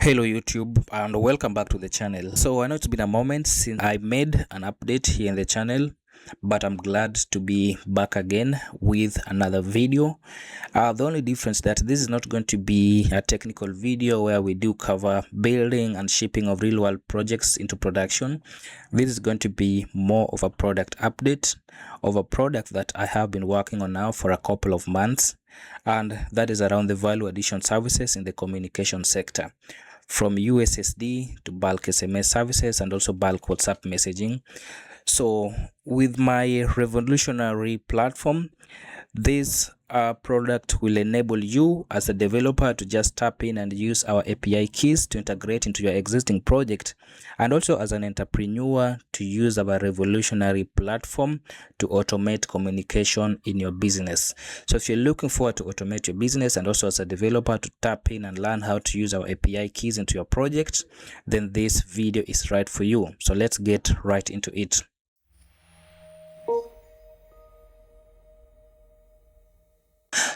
Hello YouTube and welcome back to the channel. So I know it's been a moment since I made an update here in the channel, but I'm glad to be back again with another video. The only difference that this is not going to be a technical video where we do cover building and shipping of real world projects into production. This is going to be more of a product update of a product that I have been working on now for a couple of months, and that is around the value addition services in the communication sector, from USSD to bulk SMS services and also bulk WhatsApp messaging. So with my revolutionary platform, this product will enable you as a developer to just tap in and use our API keys to integrate into your existing project, and also as an entrepreneur to use our revolutionary platform to automate communication in your business. So if you're looking forward to automate your business and also as a developer to tap in and learn how to use our API keys into your project, then this video is right for you. So let's get right into it.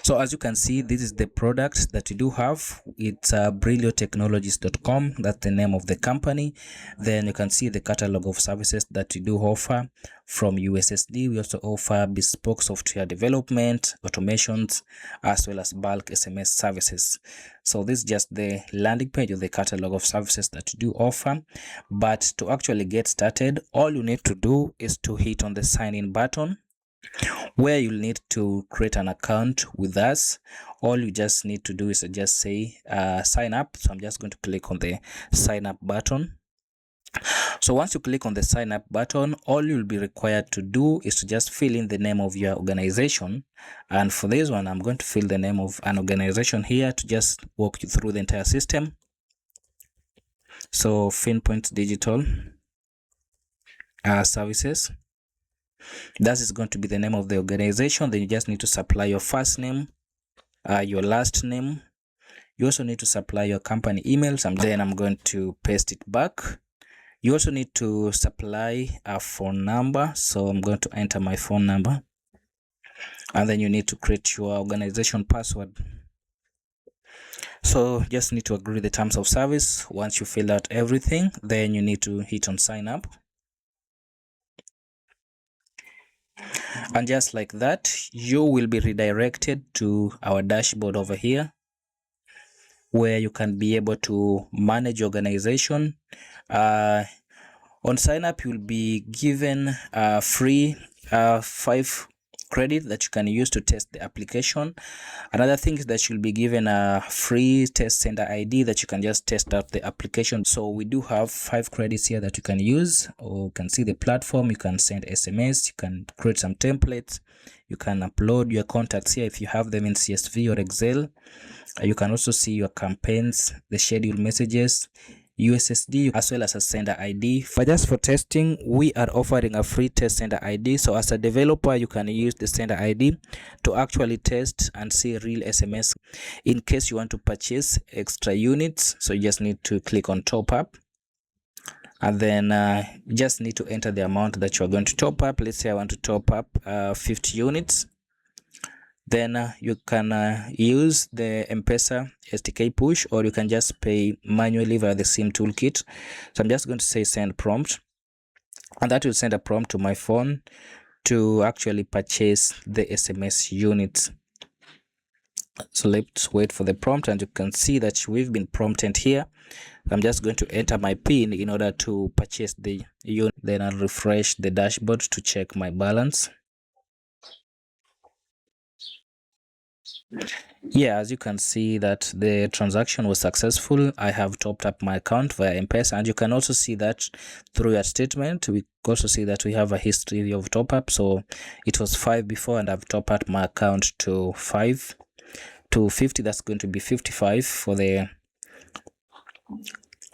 So as you can see, this is the product that we do have. It's brilliotechnologies.com. That's the name of the company. Then you can see the catalog of services that we do offer from USSD. We also offer bespoke software development, automations, as well as bulk SMS services. So this is just the landing page of the catalog of services that we do offer. But to actually get started, all you need to do is to hit on the sign in button, where you'll need to create an account with us. All you just need to do is just say sign up. So I'm just going to click on the sign up button. So once you click on the sign up button, all you'll be required to do is to just fill in the name of your organization. And for this one, I'm going to fill the name of an organization here to just walk you through the entire system. So Finpoint Digital Services. That is going to be the name of the organization. Then you just need to supply your first name, your last name. You also need to supply your company emails, and then I'm going to paste it back. You also need to supply a phone number. So I'm going to enter my phone number, and then you need to create your organization password. So just need to agree the terms of service. Once you fill out everything, then you need to hit on sign up. And just like that, you will be redirected to our dashboard over here, where you can be able to manage your organization. On sign up, you'll be given free 5 credit that you can use to test the application. Another thing is that you'll be given a free test sender ID that you can just test out the application. So we do have 5 credits here that you can use, or you can see the platform. You can send SMS, you can create some templates, you can upload your contacts here if you have them in CSV or Excel. You can also see your campaigns, the scheduled messages, USSD, as well as a sender ID. But just for testing, we are offering a free test sender ID. So as a developer, you can use the sender ID to actually test and see real SMS. In case you want to purchase extra units, so you just need to click on top up, and then you just need to enter the amount that you are going to top up. Let's say I want to top up 50 units. Then you can use the M-Pesa STK Push, or you can just pay manually via the SIM toolkit. So I'm just going to say send prompt, and that will send a prompt to my phone to actually purchase the SMS units. So let's wait for the prompt, and you can see that we've been prompted here. I'm just going to enter my PIN in order to purchase the unit. Then I'll refresh the dashboard to check my balance. Yeah, as you can see that the transaction was successful. I have topped up my account via M-Pesa, and you can also see that through your statement. We also see that we have a history of top up. So it was 5 before, and I've topped up my account to 5 to 50. That's going to be 55 for the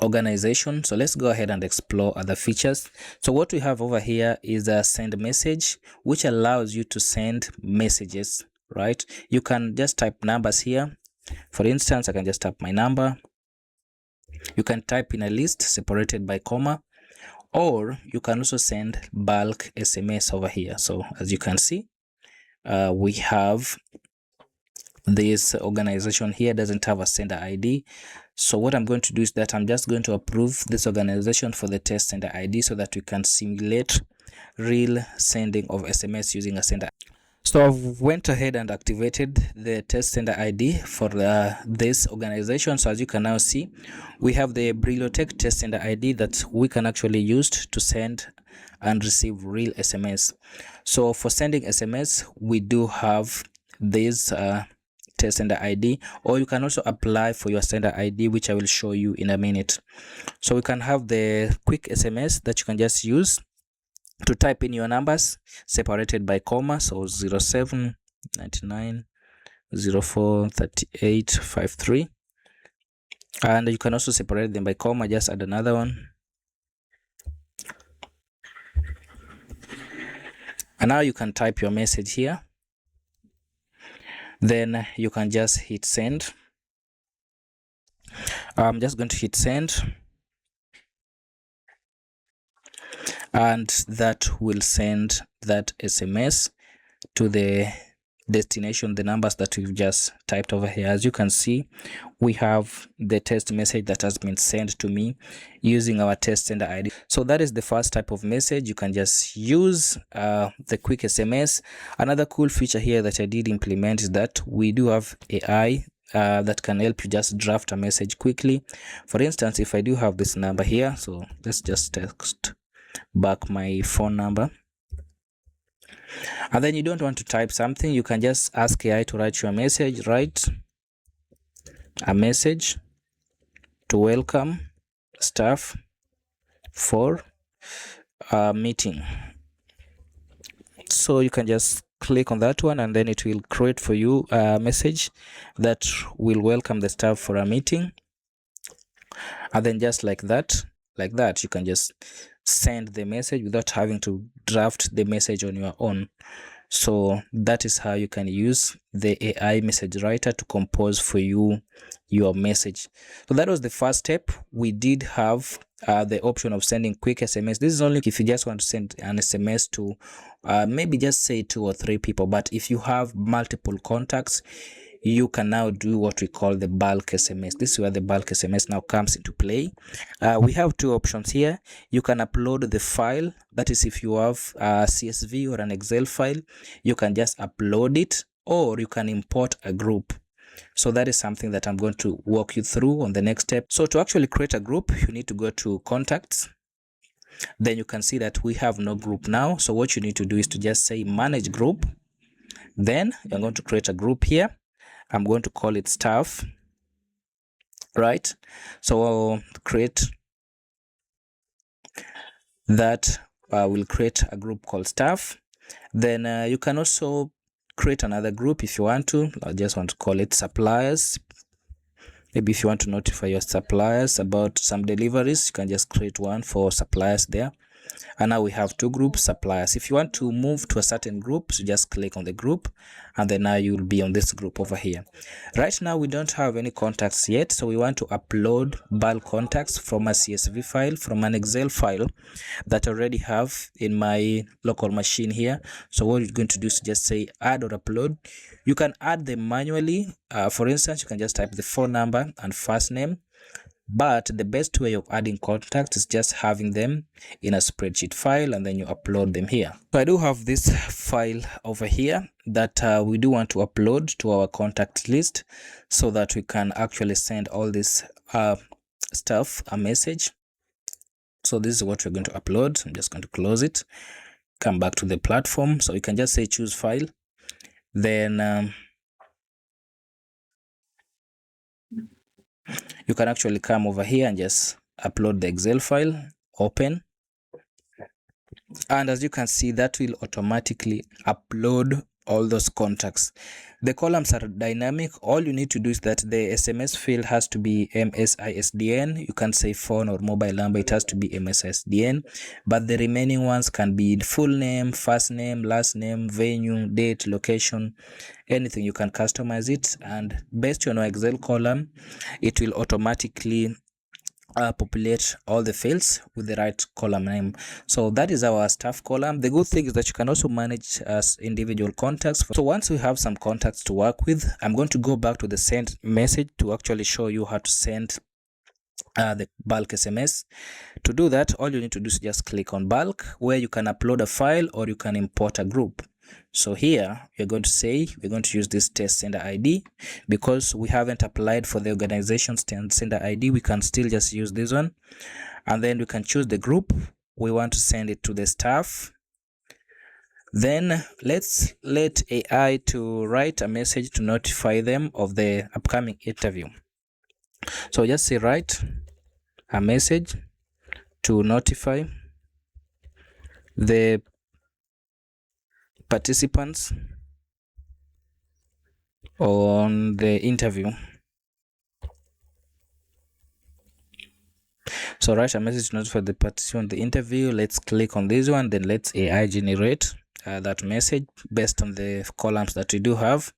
organization. So let's go ahead and explore other features. So what we have over here is a send message, which allows you to send messages, right? You can just type numbers here. For instance, I can just type my number. You can type in a list separated by comma, or you can also send bulk SMS over here. So as you can see, we have this organization here doesn't have a sender ID. So what I'm going to do is that I'm just going to approve this organization for the test sender ID so that we can simulate real sending of SMS using a sender. So I've went ahead and activated the test sender ID for this organization. So as you can now see, we have the Brilotech test sender ID that we can actually use to send and receive real SMS. So for sending SMS, we do have this test sender ID, or you can also apply for your sender ID, which I will show you in a minute. So we can have the quick SMS that you can just use to type in your numbers separated by comma, so 07 99 04 38 53, and you can also separate them by comma, just add another one. And now you can type your message here, then you can just hit send. I'm just going to hit send, and that will send that SMS to the destination, the numbers that we've just typed over here. As you can see, we have the test message that has been sent to me using our test sender ID. So that is the first type of message. You can just use the quick SMS. Another cool feature here that I did implement is that we do have AI that can help you just draft a message quickly. For instance, if I do have this number here, so let's just text back my phone number, and then you don't want to type something, you can just ask AI to write you a message. Write a message to welcome staff for a meeting. So you can just click on that one, and then it will create for you a message that will welcome the staff for a meeting. And then just like that, you can just send the message without having to draft the message on your own. So that is how you can use the AI message writer to compose for you your message. So that was the first step. We did have the option of sending quick SMS. This is only if you just want to send an SMS to maybe just say 2 or 3 people. But if you have multiple contacts, you can now do what we call the bulk SMS. This is where the bulk SMS now comes into play. We have 2 options here. You can upload the file. That is, if you have a CSV or an Excel file, you can just upload it, or you can import a group. So that is something that I'm going to walk you through on the next step. So to actually create a group, you need to go to contacts. Then you can see that we have no group now. So what you need to do is to just say manage group. Then you're going to create a group here. I'm going to call it staff, right? So I'll create that. We'll create a group called staff. Then you can also create another group if you want to. I just want to call it suppliers. Maybe if you want to notify your suppliers about some deliveries, you can just create one for suppliers there. And now we have 2 groups, suppliers. If you want to move to a certain group, so just click on the group, and then now you'll be on this group over here. Right now we don't have any contacts yet, so we want to upload bulk contacts from a CSV file, from an Excel file that I already have in my local machine here. So what you're going to do is just say add or upload. You can add them manually. For instance, you can just type the phone number and first name. But the best way of adding contacts is just having them in a spreadsheet file, and then you upload them here. So I do have this file over here that we do want to upload to our contact list so that we can actually send all this stuff a message. So this is what we're going to upload. I'm just going to close it, come back to the platform. So you can just say choose file. Then you can actually come over here and just upload the Excel file, open. And as you can see, that will automatically upload all those contacts. The columns are dynamic. All you need to do is that the SMS field has to be MSISDN. You can say phone or mobile number, it has to be MSISDN. But the remaining ones can be full name, first name, last name, venue, date, location, anything. You can customize it, and based on your Excel column, it will automatically populate all the fields with the right column name. So that is our staff column. The good thing is that you can also manage as individual contacts. So once we have some contacts to work with, I'm going to go back to the send message to actually show you how to send the bulk SMS. To do that, all you need to do is just click on bulk, where you can upload a file or you can import a group. So here we're going to say we're going to use this test sender ID because we haven't applied for the organization's sender ID. We can still just use this one, and then we can choose the group we want to send it to the staff. Then let's let AI to write a message to notify them of the upcoming interview. So just say write a message to notify the participants on the interview. So write a message to notify the participant on the interview. Let's click on this one, then let's AI generate that message based on the columns that we do have.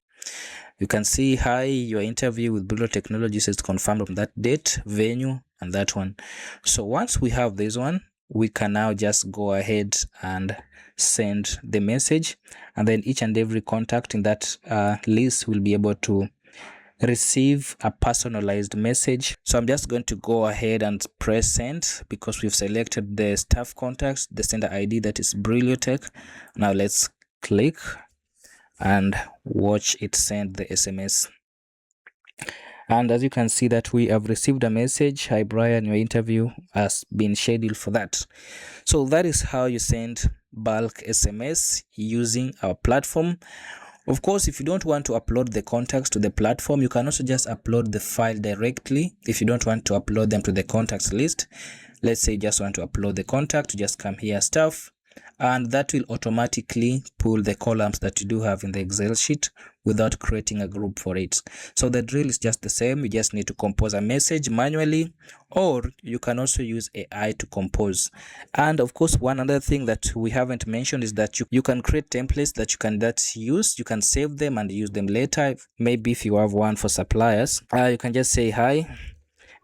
You can see, hi, your interview with Bureau Technologies is confirmed on that date, venue, and that one. So once we have this one, we can now just go ahead and send the message, and then each and every contact in that list will be able to receive a personalized message. So I'm just going to go ahead and press send because we've selected the staff contacts, the sender ID, that is Brilliotech. Now let's click and watch it send the SMS. And as you can see that we have received a message, hi Brian, your interview has been scheduled for that. So that is how you send bulk SMS using our platform. Of course, if you don't want to upload the contacts to the platform, you can also just upload the file directly. If you don't want to upload them to the contacts list, let's say you just want to upload the contact, just come here, stuff, and that will automatically pull the columns that you do have in the Excel sheet without creating a group for it. So the drill is just the same. You just need to compose a message manually, or you can also use AI to compose. And of course, one other thing that we haven't mentioned is that you can create templates that you can use. You can save them and use them later. Maybe if you have one for suppliers, you can just say hi.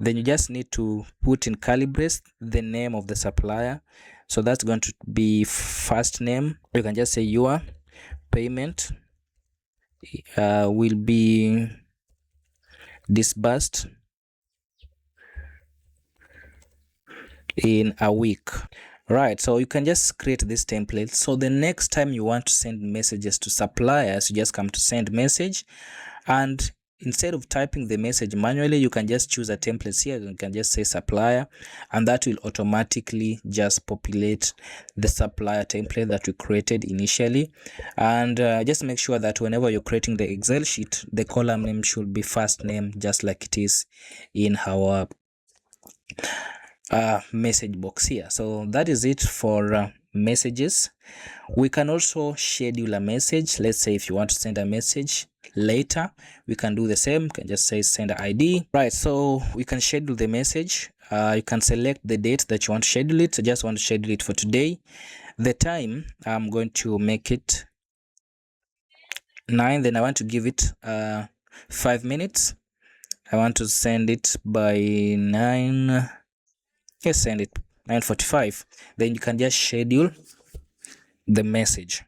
Then you just need to put in curly brace the name of the supplier. So that's going to be first name. You can just say your payment will be disbursed in a week. Right, so you can just create this template. So the next time you want to send messages to suppliers, you just come to send message, and instead of typing the message manually, you can just choose a template here. You can just say supplier, and that will automatically just populate the supplier template that we created initially. And just make sure that whenever you're creating the Excel sheet, the column name should be first name, just like it is in our message box here. So that is it for messages. We can also schedule a message. Let's say if you want to send a message later, we can do the same. You can just say send ID. Right, so we can schedule the message. You can select the date that you want to schedule it. So just want to schedule it for today. The time, I'm going to make it 9. Then I want to give it 5 minutes. I want to send it by 9. Yes, send it 9:45. Then you can just schedule the message,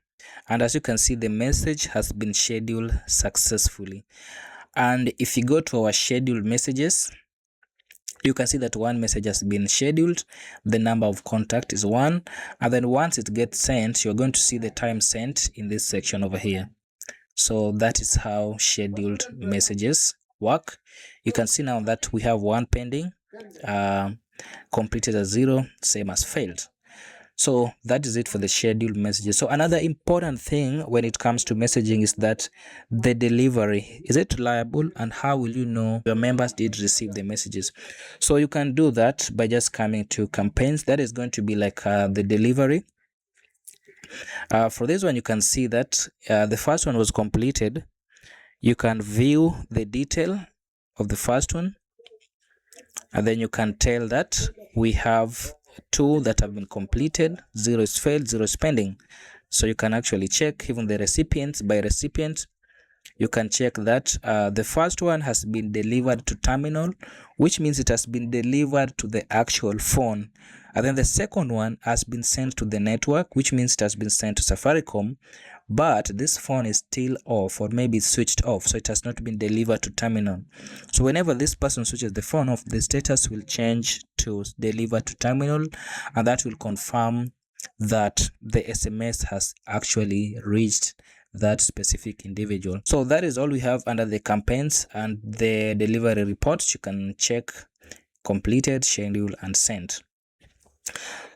and as you can see, the message has been scheduled successfully. And if you go to our scheduled messages, you can see that one message has been scheduled. The number of contact is 1, and then once it gets sent, you're going to see the time sent in this section over here. So that is how scheduled messages work. You can see now that we have 1 pending, completed as 0, same as failed. So that is it for the scheduled messages. So another important thing when it comes to messaging is that the delivery, is it reliable, and how will you know your members did receive the messages? So you can do that by just coming to campaigns. That is going to be like the delivery. For this one, you can see that the first one was completed. You can view the detail of the first one, and then you can tell that we have 2 that have been completed, 0 is failed, 0 is pending. So you can actually check even the recipients by recipient. you can check that the first one has been delivered to terminal, which means it has been delivered to the actual phone. And then the second one has been sent to the network, which means it has been sent to Safaricom, but this phone is still off, or maybe it's switched off, so it has not been delivered to terminal. So whenever this person switches the phone off, the status will change to deliver to terminal, and that will confirm that the SMS has actually reached that specific individual. So that is all we have under the campaigns and the delivery reports. You can check completed, schedule, and sent.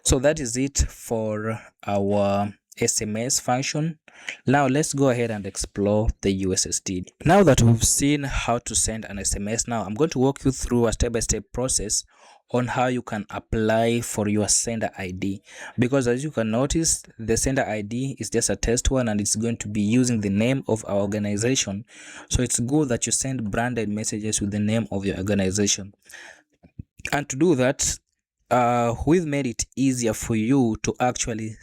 So that is it for our SMS function. Now let's go ahead and explore the USSD. Now that we've seen how to send an SMS, now I'm going to walk you through a step-by-step process on how you can apply for your sender ID, because as you can notice, the sender ID is just a test one and it's going to be using the name of our organization. So it's good that you send branded messages with the name of your organization. And to do that, we've made it easier for you to actually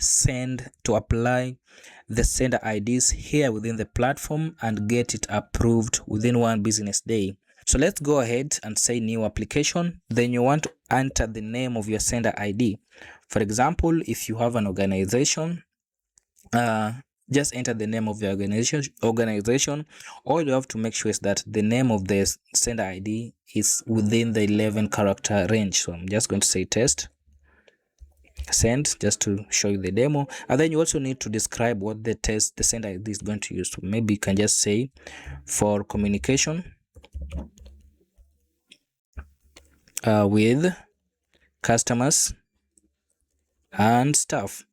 apply the sender IDs here within the platform and get it approved within 1 business day. So let's go ahead and say new application. Then you want to enter the name of your sender ID. For example, if you have an organization, just enter the name of your organization. All you have to make sure is that the name of the sender ID is within the 11 character range. So I'm just going to say test, send, just to show you the demo. And then you also need to describe what the sender ID is going to use. So maybe you can just say for communication with customers and staff.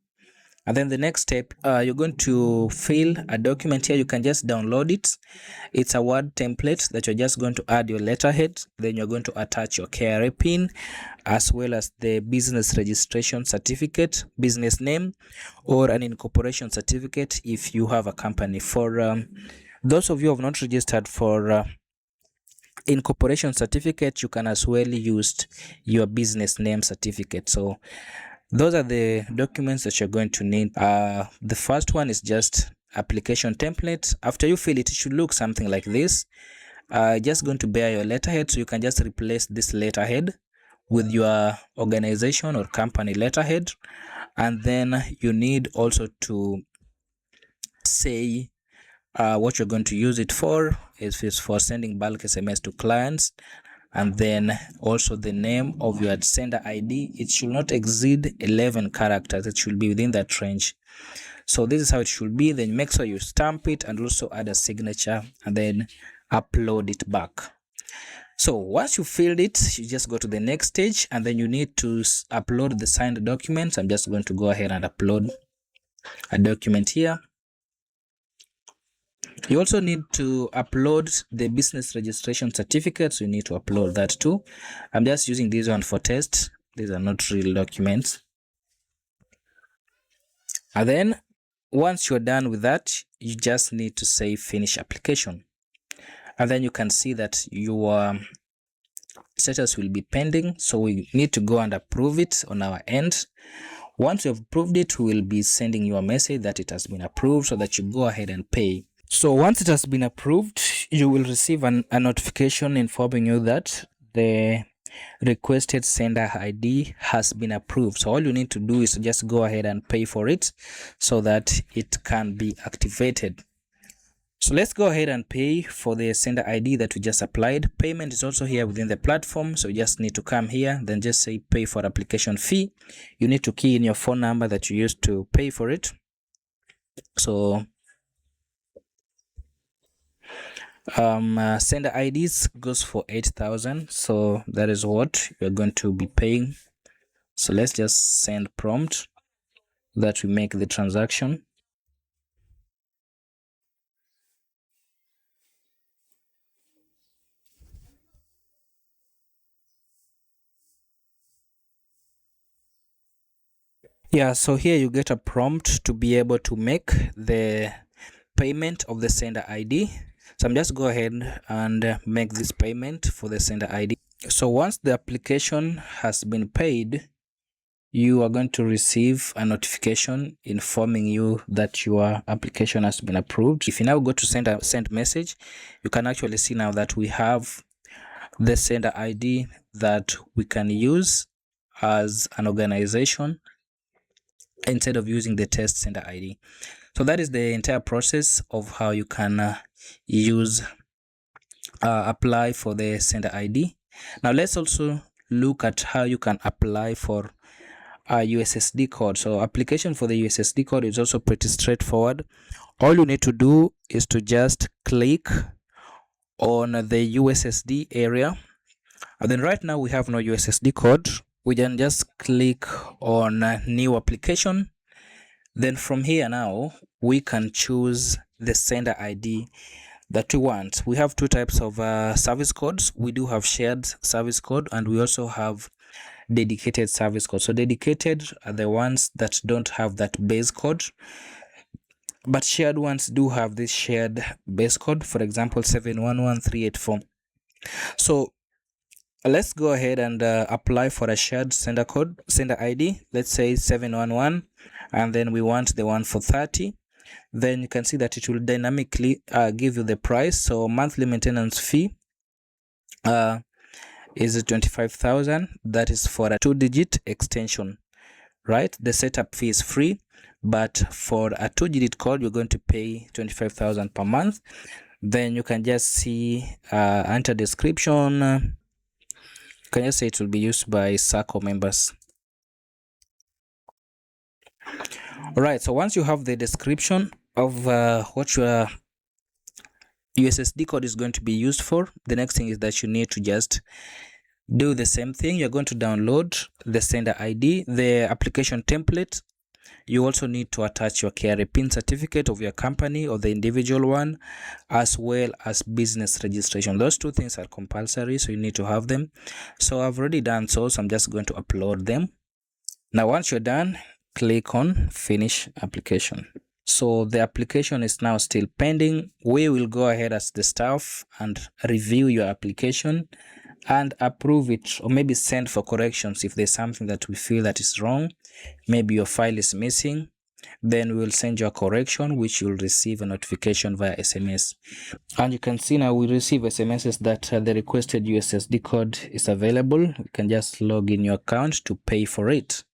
And then the next step, you're going to fill a document here. You can just download it. It's a Word template that you're just going to add your letterhead. Then you're going to attach your KRA PIN, as well as the business registration certificate, business name, or an incorporation certificate if you have a company. For those of you who have not registered for incorporation certificate, you can as well use your business name certificate. So those are the documents that you're going to need. The first one is just application template. After you fill it, it should look something like this. Just going to bear your letterhead, so you can just replace this letterhead with your organization or company letterhead. And then you need also to say what you're going to use it for. If it's for sending bulk SMS to clients, and then also the name of your sender ID. It should not exceed 11 characters. It should be within that range. So this is how it should be. Then make sure you stamp it and also add a signature and then upload it back. So once you filled it, you just go to the next stage, and then you need to upload the signed documents. I'm just going to go ahead and upload a document here. You also need to upload the business registration certificate, so you need to upload that too. I'm just using this one for test. These are not real documents. And then once you're done with that, you just need to say finish application. And then you can see that your status will be pending. So we need to go and approve it on our end. Once you've approved it, we will be sending you a message that it has been approved, so that you go ahead and pay. So once it has been approved, you will receive a notification informing you that the requested sender ID has been approved. So all you need to do is just go ahead and pay for it so that it can be activated. So let's go ahead and pay for the sender ID that we just applied. Payment is also here within the platform. So you just need to come here, then just say pay for application fee. You need to key in your phone number that you used to pay for it. So sender IDs goes for 8,000, so that is what you're going to be paying. So let's just send prompt that we make the transaction. Yeah, so here you get a prompt to be able to make the payment of the sender ID. So I'm just go ahead and make this payment for the sender ID. So once the application has been paid, you are going to receive a notification informing you that your application has been approved. If you now go to send message, you can actually see now that we have the sender ID that we can use as an organization instead of using the test sender ID. So that is the entire process of how you can apply for the sender ID. Now let's also look at how you can apply for a USSD code. So application for the USSD code is also pretty straightforward. All you need to do is to just click on the USSD area, and then right now we have no USSD code. We can just click on new application. Then from here now we can choose the sender ID that we want. We have two types of service codes. We do have shared service code, and we also have dedicated service code. So dedicated are the ones that don't have that base code, but shared ones do have this shared base code, for example 711384. So let's go ahead and apply for a shared sender ID. Let's say 711, and then we want the one for 30. Then you can see that it will dynamically give you the price. So monthly maintenance fee is 25,000. That is for a 2-digit extension, right? The setup fee is free, but for a 2-digit code you're going to pay 25,000 per month. Then you can just see enter description. You can just say it will be used by SACCO members. All right, so once you have the description of what your USSD code is going to be used for, the next thing is that you need to just do the same thing. You're going to download the sender ID, the application template. You also need to attach your KRA PIN certificate of your company or the individual one, as well as business registration. Those two things are compulsory, so you need to have them. So I've already done so I'm just going to upload them. Now once you're done, click on finish application. So the application is now still pending. We will go ahead as the staff and review your application and approve it, or maybe send for corrections if there's something that we feel that is wrong. Maybe your file is missing, then we will send you a correction, which you'll receive a notification via SMS. And you can see now we receive SMSs that the requested USSD code is available. You can just log in your account to pay for it.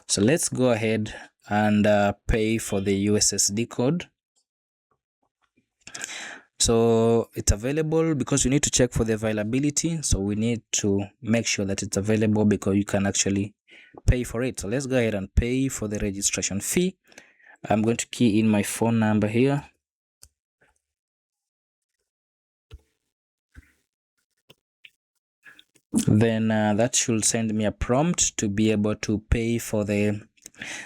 So let's go ahead and pay for the USSD code. So it's available because you need to check for the availability. So we need to make sure that it's available because you can actually pay for it. So let's go ahead and pay for the registration fee. I'm going to key in my phone number here. Then that should send me a prompt to be able to pay for the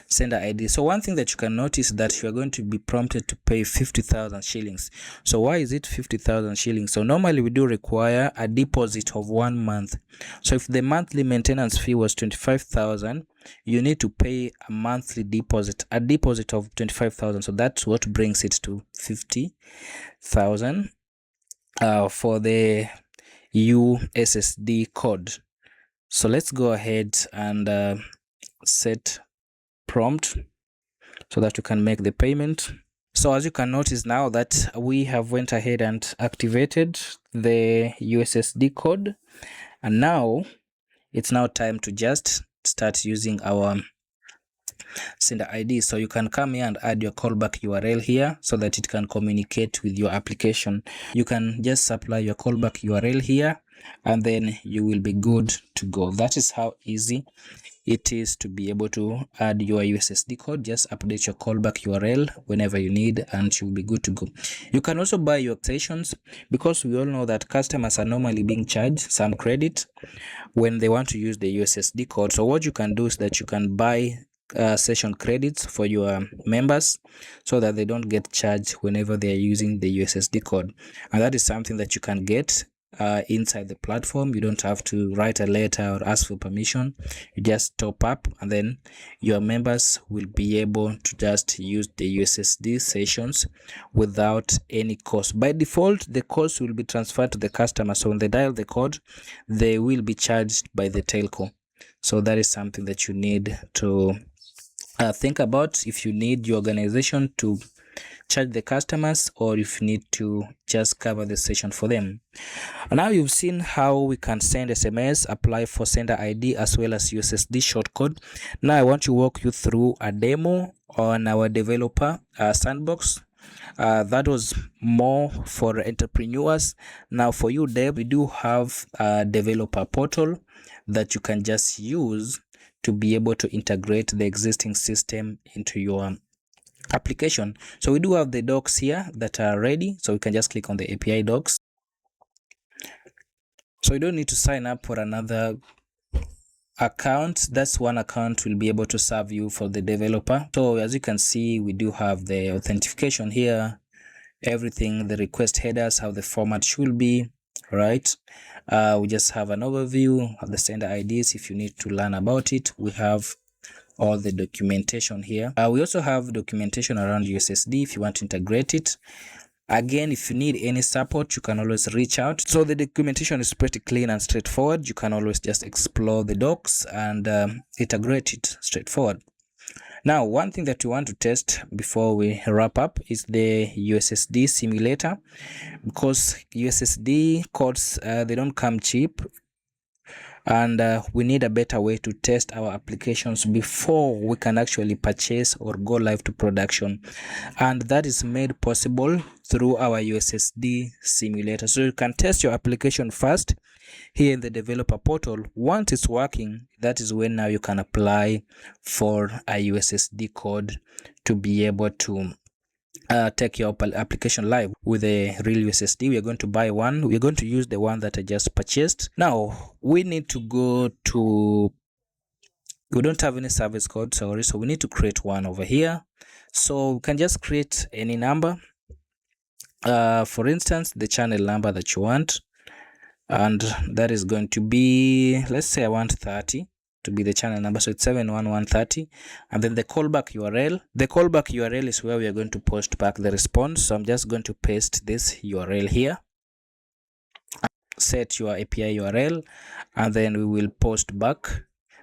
sender ID. So one thing that you can notice that you are going to be prompted to pay 50,000 shillings. So why is it 50,000 shillings? So normally we do require a deposit of 1 month. So if the monthly maintenance fee was 25,000, you need to pay a monthly deposit, a deposit of 25,000. So that's what brings it to 50,000 for the USSD code. So let's go ahead and set prompt so that you can make the payment. So as you can notice now that we have went ahead and activated the USSD code, and now it's now time to just start using our sender ID. So you can come here and add your callback URL here so that it can communicate with your application. You can just supply your callback URL here and then you will be good to go. That is how easy it is to be able to add your USSD code. Just update your callback URL whenever you need and you'll be good to go. You can also buy your sessions, because we all know that customers are normally being charged some credit when they want to use the USSD code. So what you can do is that you can buy session credits for your members so that they don't get charged whenever they are using the USSD code, and that is something that you can get inside the platform. You don't have to write a letter or ask for permission. You just top up and then your members will be able to just use the USSD sessions without any cost. By default, the cost will be transferred to the customer, so when they dial the code they will be charged by the telco. So that is something that you need to think about if you need your organization to charge the customers, or if you need to just cover the session for them. Now you've seen how we can send SMS, apply for sender ID as well as USSD shortcode. Now I want to walk you through a demo on our developer sandbox. That was more for entrepreneurs. Now for you dev, we do have a developer portal that you can just use to be able to integrate the existing system into your application. So we do have the docs here that are ready, so we can just click on the API docs. So you don't need to sign up for another account. That's one account will be able to serve you for the developer. So as you can see, we do have the authentication here, everything, the request headers, how the format should be, right? We just have an overview of the sender IDs. If you need to learn about it, we have all the documentation here. We also have documentation around USSD if you want to integrate it. Again, if you need any support, you can always reach out. So the documentation is pretty clean and straightforward. You can always just explore the docs and integrate it straightforward. Now, one thing that you want to test before we wrap up is the USSD simulator, because USSD codes, they don't come cheap. And we need a better way to test our applications before we can actually purchase or go live to production, and that is made possible through our USSD simulator. So you can test your application first here in the developer portal. Once it's working, that is when now you can apply for a USSD code to be able to take your application live with a real USSD. We are going to buy one. We're going to use the one that I just purchased. Now we need to go to, we don't have any service code, sorry, so we need to create one over here. So we can just create any number, for instance the channel number that you want, and that is going to be, let's say I want 30 to be the channel number, so it's 71130. And then the callback URL, the callback URL is where we are going to post back the response. So I'm just going to paste this URL here, set your API URL, and then we will post back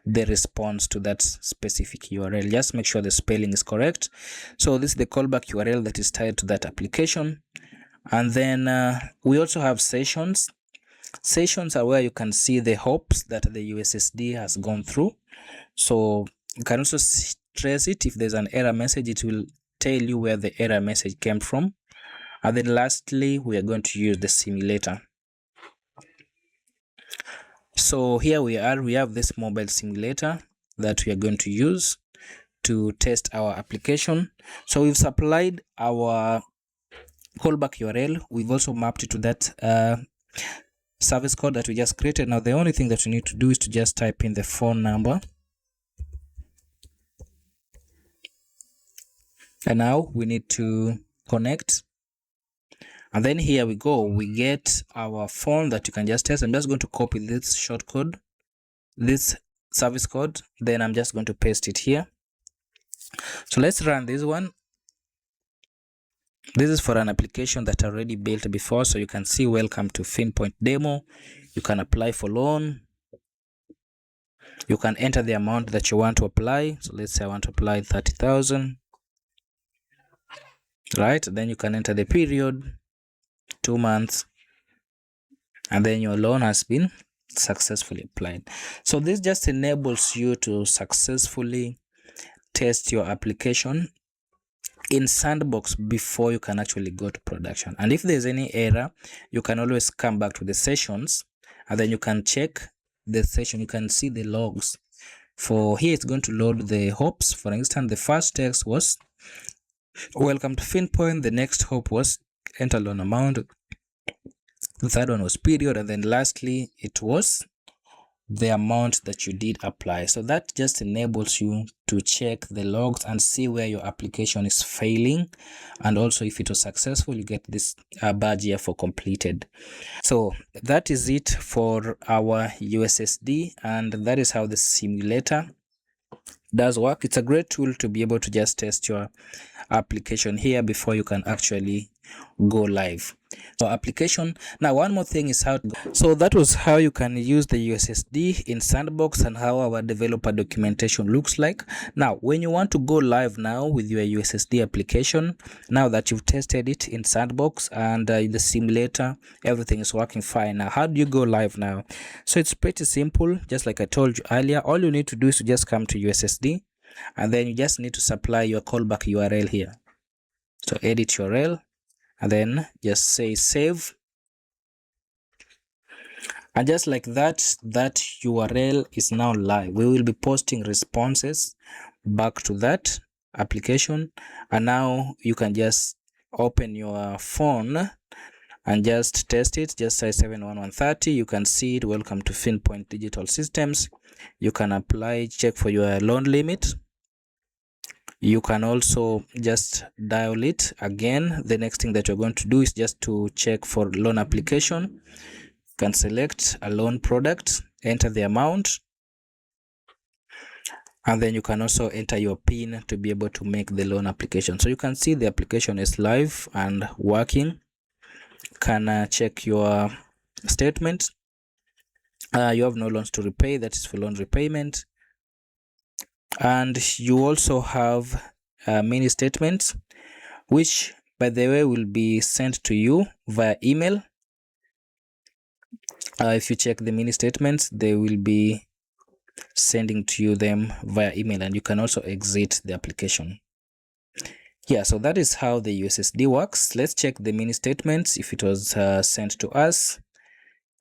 the response to that specific URL. Just make sure the spelling is correct. So this is the callback URL that is tied to that application. And then we also have sessions. Sessions are where you can see the hops that the USSD has gone through. So you can also trace it. If there's an error message, it will tell you where the error message came from. And then lastly, we are going to use the simulator. So here we are, we have this mobile simulator that we are going to use to test our application. So we've supplied our callback URL. We've also mapped it to that service code that we just created. Now the only thing that you need to do is to just type in the phone number, and now we need to connect. And then here we go, we get our phone that you can just test. I'm just going to copy this shortcode, this service code, then I'm just going to paste it here. So let's run this one. This is for an application that I already built before. So you can see, welcome to FinPoint demo. You can apply for loan. You can enter the amount that you want to apply. So let's say I want to apply 30,000. Right, then you can enter the period, 2 months, and then your loan has been successfully applied. So this just enables you to successfully test your application in sandbox before you can actually go to production. And if there's any error, you can always come back to the sessions, and then you can check the session. You can see the logs. For here, it's going to load the hops. For instance, the first text was welcome to FinPoint. The next hop was enter loan amount. The third one was period, and then lastly it was the amount that you did apply. So that just enables you to check the logs and see where your application is failing, and also if it was successful, you get this badge here for completed. So that is it for our USSD, and that is how the simulator does work. It's a great tool to be able to just test your application here before you can actually go live. So application. Now one more thing is how to go. So that was how you can use the USSD in Sandbox and how our developer documentation looks like. Now when you want to go live now with your USSD application, now that you've tested it in Sandbox and in the simulator, everything is working fine. Now how do you go live now? So it's pretty simple. Just like I told you earlier, all you need to do is to just come to USSD, and then you just need to supply your callback URL here. So edit URL, and then just say save, and just like that, that URL is now live. We will be posting responses back to that application, and now you can just open your phone and just test it. Just say 71130. You can see it. Welcome to FinPoint Digital Systems. You can apply, check for your loan limit. You can also just dial it again. The next thing that you're going to do is just to check for loan application. You can select a loan product, enter the amount, and then you can also enter your PIN to be able to make the loan application. So you can see the application is live and working. You can check your statement. You have no loans to repay. That is for loan repayment. And you also have mini statements, which by the way will be sent to you via email. If you check the mini statements, they will be sending to you them via email, and you can also exit the application. Yeah, so that is how the USSD works. Let's check the mini statements if it was sent to us.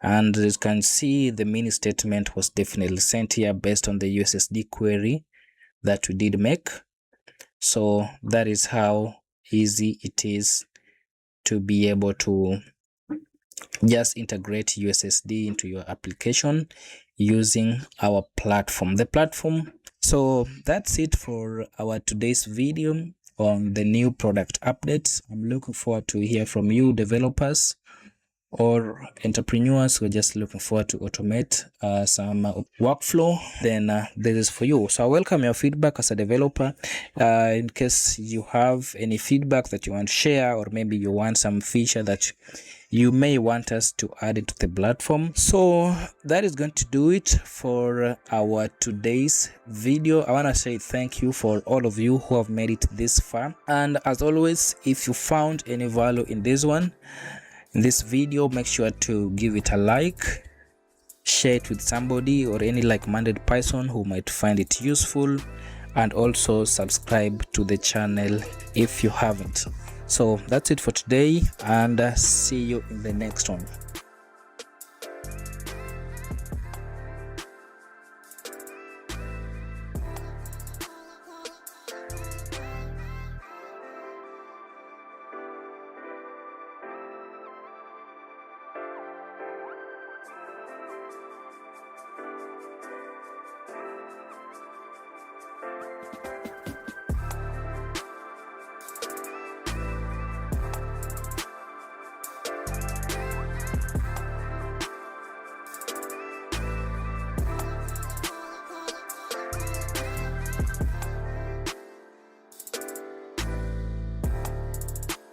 And as you can see, the mini statement was definitely sent here based on the USSD query that we did make. So that is how easy it is to be able to just integrate USSD into your application using our platform, the platform. So that's it for our today's video on the new product updates. I'm looking forward to hear from you developers or entrepreneurs who are just looking forward to automate some workflow. Then this is for you. So I welcome your feedback as a developer. In case you have any feedback that you want to share, or maybe you want some feature that you may want us to add it to the platform. So that is going to do it for our today's video. I want to say thank you for all of you who have made it this far. And as always, if you found any value in this video, make sure to give it a like, share it with somebody or any like-minded person who might find it useful, and also subscribe to the channel if you haven't. So that's it for today, and see you in the next one.